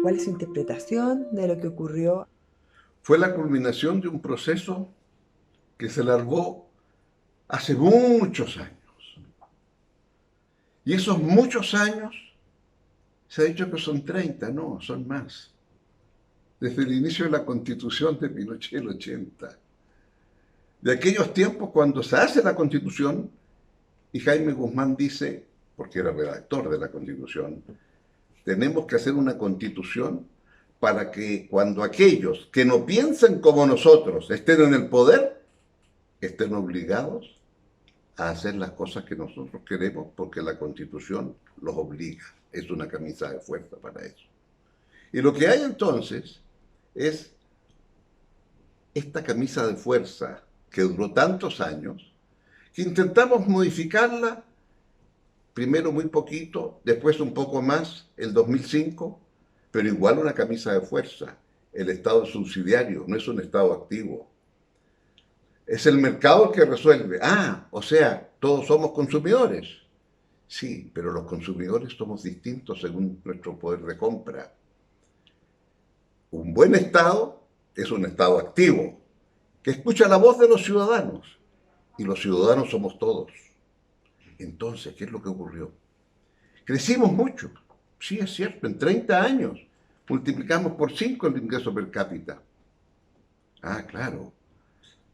¿Cuál es su interpretación de lo que ocurrió? Fue la culminación de un proceso que se largó hace muchos años. Y esos muchos años, se ha dicho que son 30, no, son más. Desde el inicio de la constitución de Pinochet, el 80. De aquellos tiempos cuando se hace la constitución y Jaime Guzmán dice, porque era redactor de la constitución, tenemos que hacer una constitución para que cuando aquellos que no piensan como nosotros estén en el poder, estén obligados a hacer las cosas que nosotros queremos porque la constitución los obliga. Es una camisa de fuerza para eso. Y lo que hay entonces es esta camisa de fuerza que duró tantos años, que intentamos modificarla, primero muy poquito, después un poco más, el 2005, pero igual una camisa de fuerza. El Estado es subsidiario, no es un Estado activo. Es el mercado el que resuelve. Ah, o sea, todos somos consumidores. Sí, pero los consumidores somos distintos según nuestro poder de compra. Un buen Estado es un Estado activo, que escucha la voz de los ciudadanos. Y los ciudadanos somos todos. Entonces, ¿qué es lo que ocurrió? Crecimos mucho. Sí, es cierto, en 30 años multiplicamos por 5 el ingreso per cápita. Ah, claro.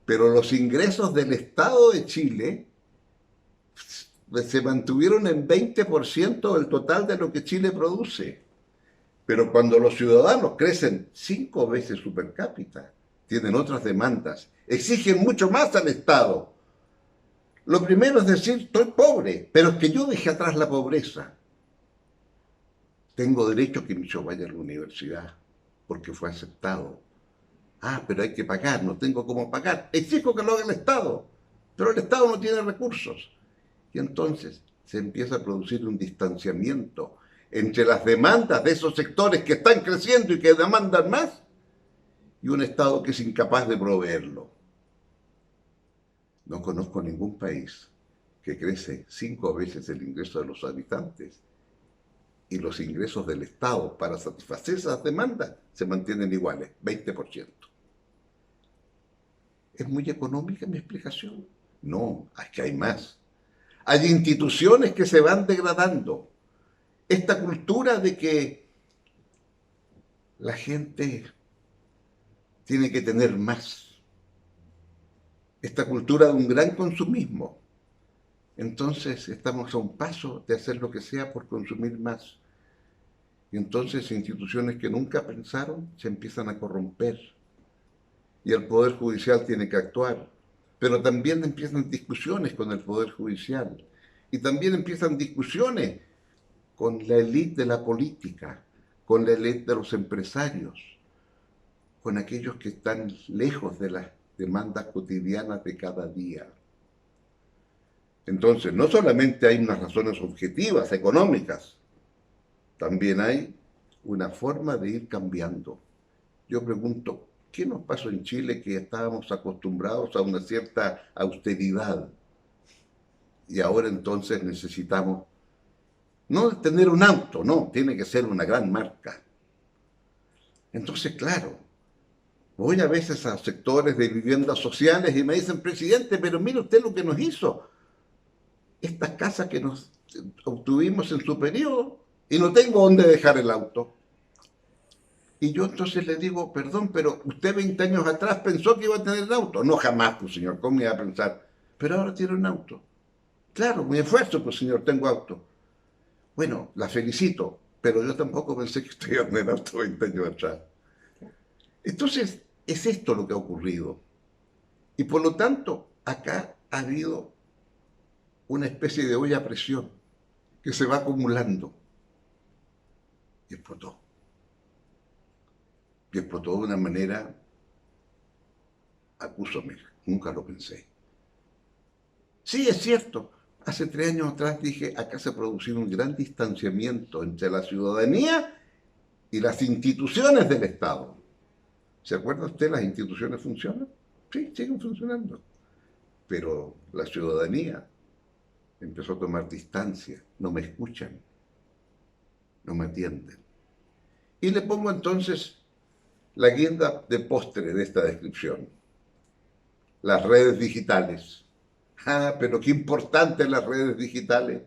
Pero los ingresos del Estado de Chile se mantuvieron en 20% del total de lo que Chile produce. Pero cuando los ciudadanos crecen 5 veces su per cápita, tienen otras demandas, exigen mucho más al Estado. Lo primero es decir, estoy pobre, pero es que yo dejé atrás la pobreza. Tengo derecho a que mi hijo vaya a la universidad, porque fue aceptado. Ah, pero hay que pagar, no tengo cómo pagar. Exijo que lo haga el Estado, pero el Estado no tiene recursos. Y entonces se empieza a producir un distanciamiento entre las demandas de esos sectores que están creciendo y que demandan más y un Estado que es incapaz de proveerlo. No conozco ningún país que crece 5 veces el ingreso de los habitantes y los ingresos del Estado para satisfacer esas demandas se mantienen iguales, 20%. ¿Es muy económica mi explicación? No, es que hay más. Hay instituciones que se van degradando. Esta cultura de que la gente tiene que tener más. Esta cultura de un gran consumismo. Entonces estamos a un paso de hacer lo que sea por consumir más. Y entonces instituciones que nunca pensaron se empiezan a corromper. Y el Poder Judicial tiene que actuar. Pero también empiezan discusiones con el Poder Judicial. Y también empiezan discusiones con la élite de la política, con la élite de los empresarios, con aquellos que están lejos de las demandas cotidianas de cada día. Entonces, no solamente hay unas razones objetivas, económicas, también hay una forma de ir cambiando. Yo pregunto, ¿qué nos pasó en Chile que estábamos acostumbrados a una cierta austeridad? Y ahora entonces necesitamos no tener un auto, no, tiene que ser una gran marca. Entonces, claro, voy a veces a sectores de viviendas sociales y me dicen, presidente, pero mire usted lo que nos hizo. Estas casas que nos obtuvimos en su periodo y no tengo dónde dejar el auto. Y yo entonces le digo, perdón, pero usted 20 años atrás pensó que iba a tener el auto. No, jamás, pues señor, ¿cómo iba a pensar? Pero ahora tiene un auto. Claro, muy esfuerzo, pues señor, tengo auto. Bueno, la felicito, pero yo tampoco pensé que usted iba a tener auto 20 años atrás. Entonces, es esto lo que ha ocurrido. Y por lo tanto, acá ha habido una especie de olla a presión que se va acumulando y explotó. Y explotó de una manera, acúsome, nunca lo pensé. Sí, es cierto, hace 3 años atrás dije, acá se ha producido un gran distanciamiento entre la ciudadanía y las instituciones del Estado. ¿Se acuerda usted? Las instituciones funcionan. Sí, siguen funcionando. Pero la ciudadanía empezó a tomar distancia, no me escuchan, no me atienden. Y le pongo entonces la guinda de postre de esta descripción. Las redes digitales. Ah, pero qué importantes las redes digitales.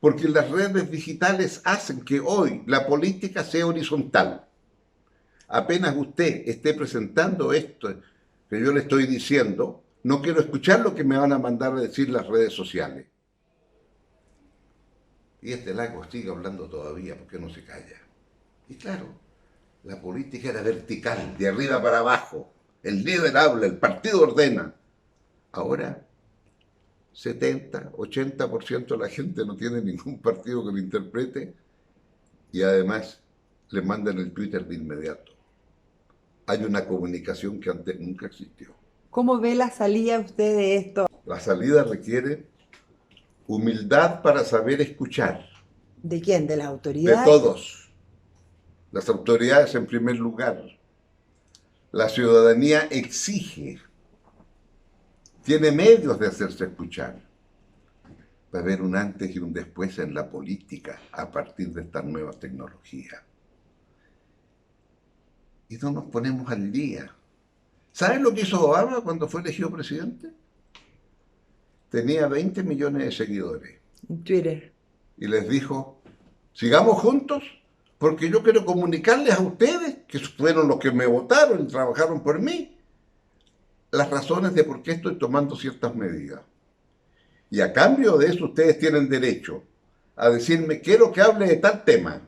Porque las redes digitales hacen que hoy la política sea horizontal. Apenas usted esté presentando esto que yo le estoy diciendo, no quiero escuchar lo que me van a mandar a decir las redes sociales. Y este lago sigue hablando todavía porque no se calla. Y claro, la política era vertical, de arriba para abajo. El líder habla, el partido ordena. Ahora, 70, 80% de la gente no tiene ningún partido que lo interprete y además le mandan el Twitter de inmediato. Hay una comunicación que antes nunca existió. ¿Cómo ve la salida usted de esto? La salida requiere humildad para saber escuchar, ¿De quién? ¿De las de autoridades? todos. Las autoridades en primer lugar. La ciudadanía exige, tiene medios de hacerse escuchar. Va a haber un antes y un después en la política a partir de estas nuevas tecnologías. Y no nos ponemos al día. ¿Saben lo que hizo Obama cuando fue elegido presidente? Tenía 20 millones de seguidores. En Twitter. Y les dijo, sigamos juntos, porque yo quiero comunicarles a ustedes, que fueron los que me votaron y trabajaron por mí, las razones de por qué estoy tomando ciertas medidas. Y a cambio de eso ustedes tienen derecho a decirme, quiero que hable de tal tema.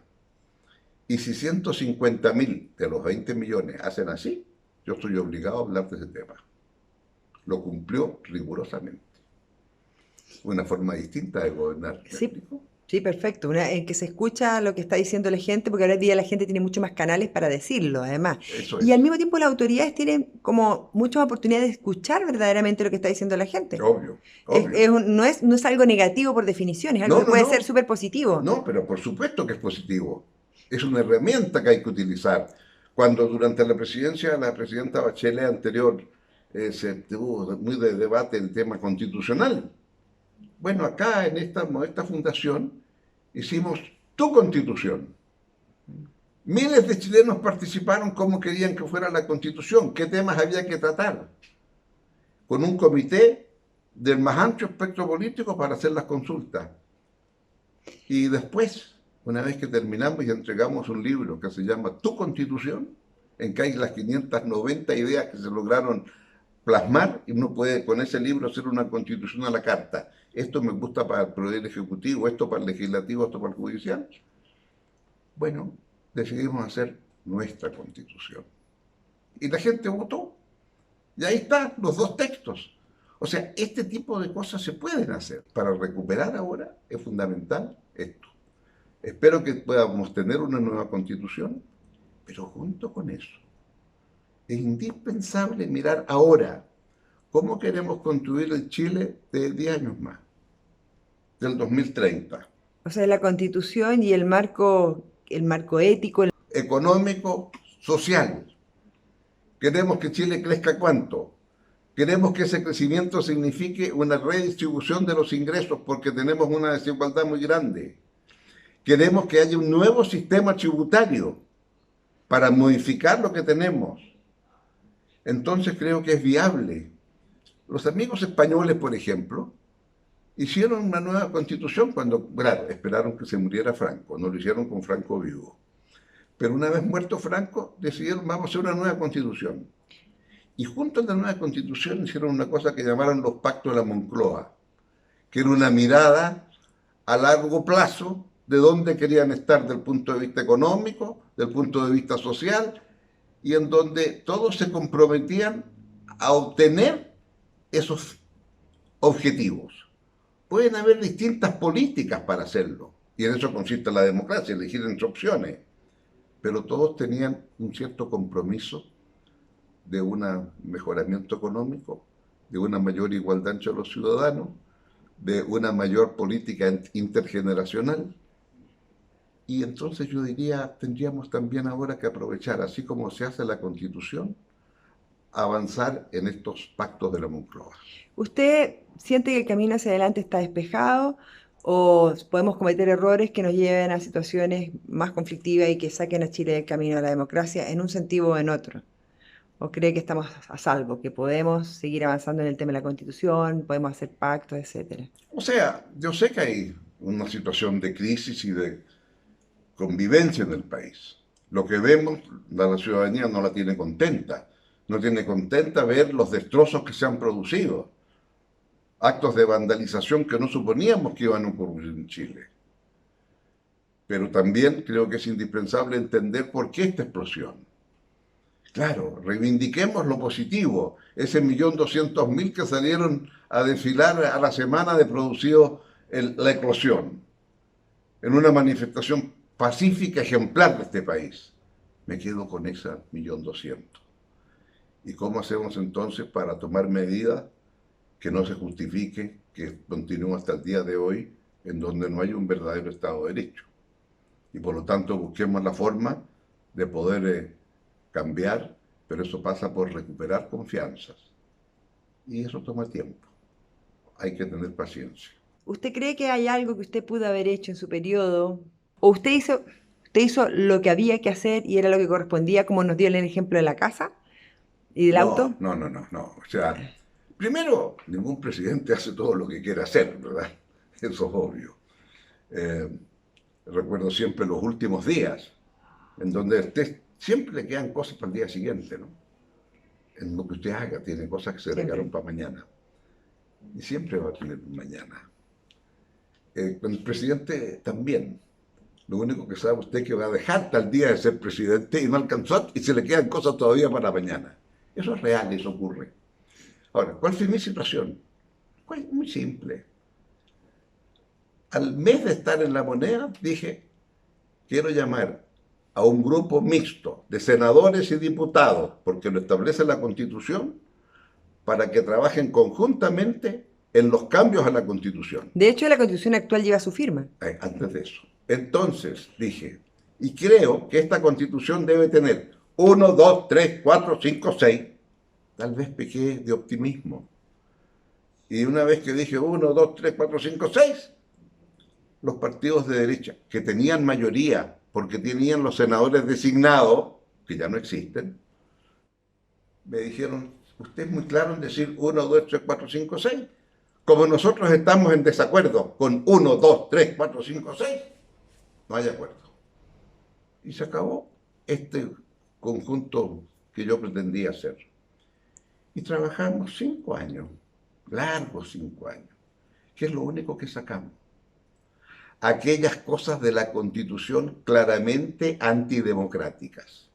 Y si 150.000 de los 20 millones hacen así, yo estoy obligado a hablar de ese tema. Lo cumplió rigurosamente. Una forma distinta de gobernar. ¿Me Sí, explico? sí, perfecto. En que se escucha lo que está diciendo la gente, porque ahora en día la gente tiene muchos más canales para decirlo, además. Eso Y al es. mismo tiempo las autoridades tienen como muchas oportunidades de escuchar verdaderamente lo que está diciendo la gente. Obvio, obvio. No es algo negativo por definición, es algo No, que no, puede ser no. súper positivo. No, pero por supuesto que es positivo. Es una herramienta que hay que utilizar. Cuando durante la presidencia de la presidenta Bachelet anterior se tuvo muy de debate el tema constitucional. Bueno, acá en esta modesta fundación hicimos tu constitución. Miles de chilenos participaron como querían que fuera la constitución, qué temas había que tratar, con un comité del más amplio espectro político para hacer las consultas. Y después, una vez que terminamos y entregamos un libro que se llama Tu Constitución, en que hay las 590 ideas que se lograron plasmar, y uno puede con ese libro hacer una constitución a la carta. Esto me gusta para el Poder Ejecutivo, esto para el Legislativo, esto para el Judicial. Bueno, decidimos hacer nuestra constitución. Y la gente votó. Y ahí están los dos textos. O sea, este tipo de cosas se pueden hacer. Para recuperar ahora es fundamental esto. Espero que podamos tener una nueva constitución, pero junto con eso es indispensable mirar ahora cómo queremos construir el Chile de 10 años más, del 2030. O sea, la constitución y el marco ético. Económico, social. Queremos que Chile crezca cuánto. Queremos que ese crecimiento signifique una redistribución de los ingresos porque tenemos una desigualdad muy grande. Queremos que haya un nuevo sistema tributario para modificar lo que tenemos. Entonces creo que es viable. Los amigos españoles, por ejemplo, hicieron una nueva constitución cuando, claro, esperaron que se muriera Franco, no lo hicieron con Franco vivo. Pero una vez muerto Franco, decidieron, vamos a hacer una nueva constitución. Y junto a la nueva constitución hicieron una cosa que llamaron los pactos de la Moncloa, que era una mirada a largo plazo de dónde querían estar desde el punto de vista económico, del punto de vista social, y en donde todos se comprometían a obtener esos objetivos. Pueden haber distintas políticas para hacerlo, y en eso consiste la democracia, elegir entre opciones, pero todos tenían un cierto compromiso de un mejoramiento económico, de una mayor igualdad entre los ciudadanos, de una mayor política intergeneracional. Y entonces yo diría, tendríamos también ahora que aprovechar, así como se hace la Constitución, avanzar en estos pactos de la Moncloa. ¿Usted siente que el camino hacia adelante está despejado ¿O podemos cometer errores que nos lleven a situaciones más conflictivas y que saquen a Chile del camino de la democracia en un sentido o en otro? ¿O cree que estamos a salvo, que podemos seguir avanzando en el tema de la Constitución, podemos hacer pactos, etcétera? O sea, yo sé que hay una situación de crisis y de convivencia en el país. Lo que vemos, la ciudadanía no la tiene contenta. No tiene contenta ver los destrozos que se han producido. Actos de vandalización que no suponíamos que iban a ocurrir en Chile. Pero también creo que es indispensable entender por qué esta explosión. Claro, reivindiquemos lo positivo, ese 1.200.000 que salieron a desfilar a la semana de producido la eclosión, en una manifestación pacífica ejemplar de este país. Me quedo con esa 1.200.000. ¿Y cómo hacemos entonces para tomar medidas que no se justifique, que continúe hasta el día de hoy, en donde no hay un verdadero Estado de Derecho? Y por lo tanto busquemos la forma de poder cambiar, pero eso pasa por recuperar confianzas. Y eso toma tiempo. Hay que tener paciencia. ¿Usted cree que hay algo que usted pudo haber hecho en su periodo? ¿O usted hizo lo que había que hacer y era lo que correspondía, como nos dio el ejemplo de la casa y del No, auto? no, no, no, no. O sea, primero, ningún presidente hace todo lo que quiere hacer, ¿verdad? Eso es obvio. Eh, Recuerdo siempre los últimos días, en donde a usted siempre le quedan cosas para el día siguiente, ¿no? En lo que usted haga, tiene cosas que se le quedaron Siempre. para mañana. Y siempre va a tener mañana. Con el presidente también. Lo único que sabe usted es que va a dejar tal día de ser presidente y no alcanzó y se le quedan cosas todavía para mañana. Eso es real, eso ocurre. Ahora, ¿cuál fue mi situación? Pues muy simple. Al mes de estar en la moneda, dije, quiero llamar a un grupo mixto de senadores y diputados, porque lo establece la Constitución, para que trabajen conjuntamente en los cambios a la Constitución. De hecho, la constitución actual lleva su firma. Antes de eso. Entonces dije, y creo que esta Constitución debe tener 1, 2, 3, 4, 5, 6. Tal vez pequé de optimismo. Y una vez que dije 1, 2, 3, 4, 5, 6, los partidos de derecha, que tenían mayoría porque tenían los senadores designados, que ya no existen, me dijeron, usted es muy claro en decir 1, 2, 3, 4, 5, 6. Como nosotros estamos en desacuerdo con 1, 2, 3, 4, 5, 6, no hay acuerdo. Y se acabó este conjunto que yo pretendía hacer. Y trabajamos 5 años, largos 5 años, que es lo único que sacamos. Aquellas cosas de la Constitución claramente antidemocráticas,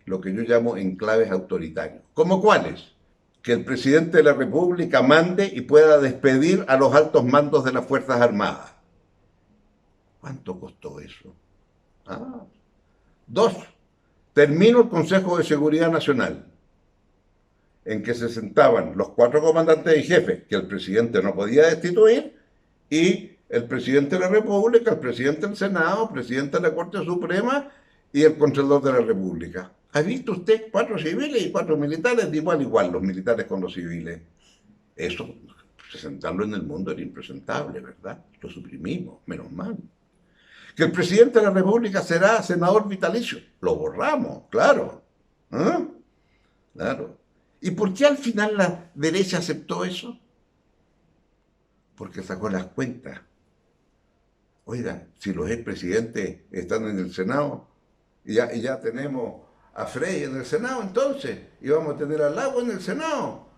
lo que yo llamo enclaves autoritarios. ¿Cómo cuáles? Que el presidente de la República mande y pueda despedir a los altos mandos de las Fuerzas Armadas. ¿Cuánto costó eso? Ah. 2. Terminó el Consejo de Seguridad Nacional, en que se sentaban los 4 comandantes en jefe, que el presidente no podía destituir, y el presidente de la República, el presidente del Senado, el presidente de la Corte Suprema y el Contralor de la República. ¿Ha visto usted 4 civiles y 4 militares? De igual a igual, los militares con los civiles. Eso, presentarlo en el mundo era impresentable, ¿verdad? Lo suprimimos, menos mal. Que el presidente de la República será senador vitalicio. Lo borramos, claro. ¿Ah? Claro. ¿Y por qué al final la derecha aceptó eso? Porque sacó las cuentas. Oiga, si los expresidentes están en el Senado y ya tenemos a Frey en el Senado, entonces, y vamos a tener al Lago en el Senado.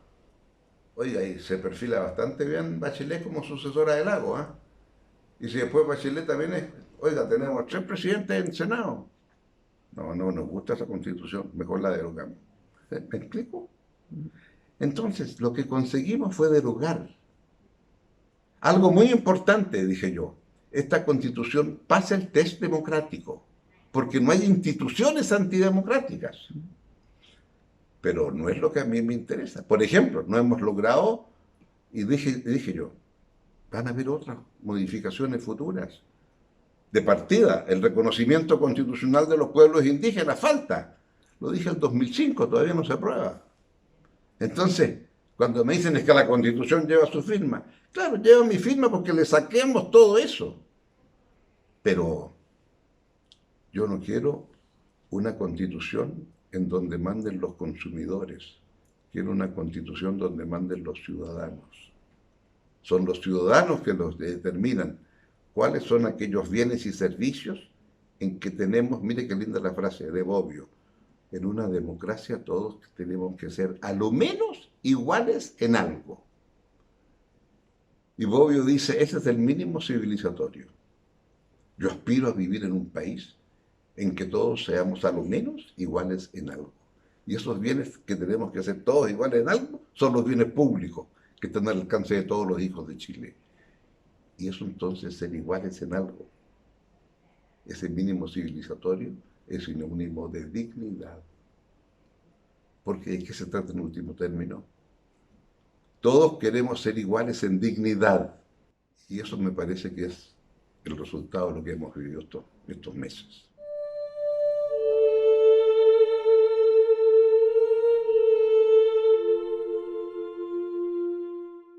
Oiga, y se perfila bastante bien Bachelet como sucesora del Lago, ¿ah? Y si después Bachelet también es, oiga, tenemos 3 presidentes en el Senado. No, no nos gusta esa constitución, mejor la derogamos. ¿Me explico? Entonces, lo que conseguimos fue derogar. Algo muy importante, dije yo, esta constitución pasa el test democrático, porque no hay instituciones antidemocráticas. Pero no es lo que a mí me interesa. Por ejemplo, no hemos logrado, y dije yo, van a haber otras modificaciones futuras. De partida, el reconocimiento constitucional de los pueblos indígenas falta. Lo dije en 2005, todavía no se aprueba. Entonces, Cuando me dicen es que la Constitución lleva su firma. Claro, lleva mi firma porque le saquemos todo eso. Pero yo no quiero una Constitución en donde manden los consumidores. Quiero una Constitución donde manden los ciudadanos. Son los ciudadanos que los determinan cuáles son aquellos bienes y servicios en que tenemos, mire qué linda la frase de Bobbio, en una democracia todos tenemos que ser a lo menos iguales en algo. Y Bobbio dice, ese es el mínimo civilizatorio. Yo aspiro a vivir en un país en que todos seamos a lo menos iguales en algo. Y esos bienes que tenemos que ser todos iguales en algo son los bienes públicos que están al alcance de todos los hijos de Chile. Y eso entonces ser iguales en algo. Ese mínimo civilizatorio es sinónimo de dignidad. Porque ¿de qué se trata en último término? Todos queremos ser iguales en dignidad. Y eso me parece que es el resultado de lo que hemos vivido estos meses.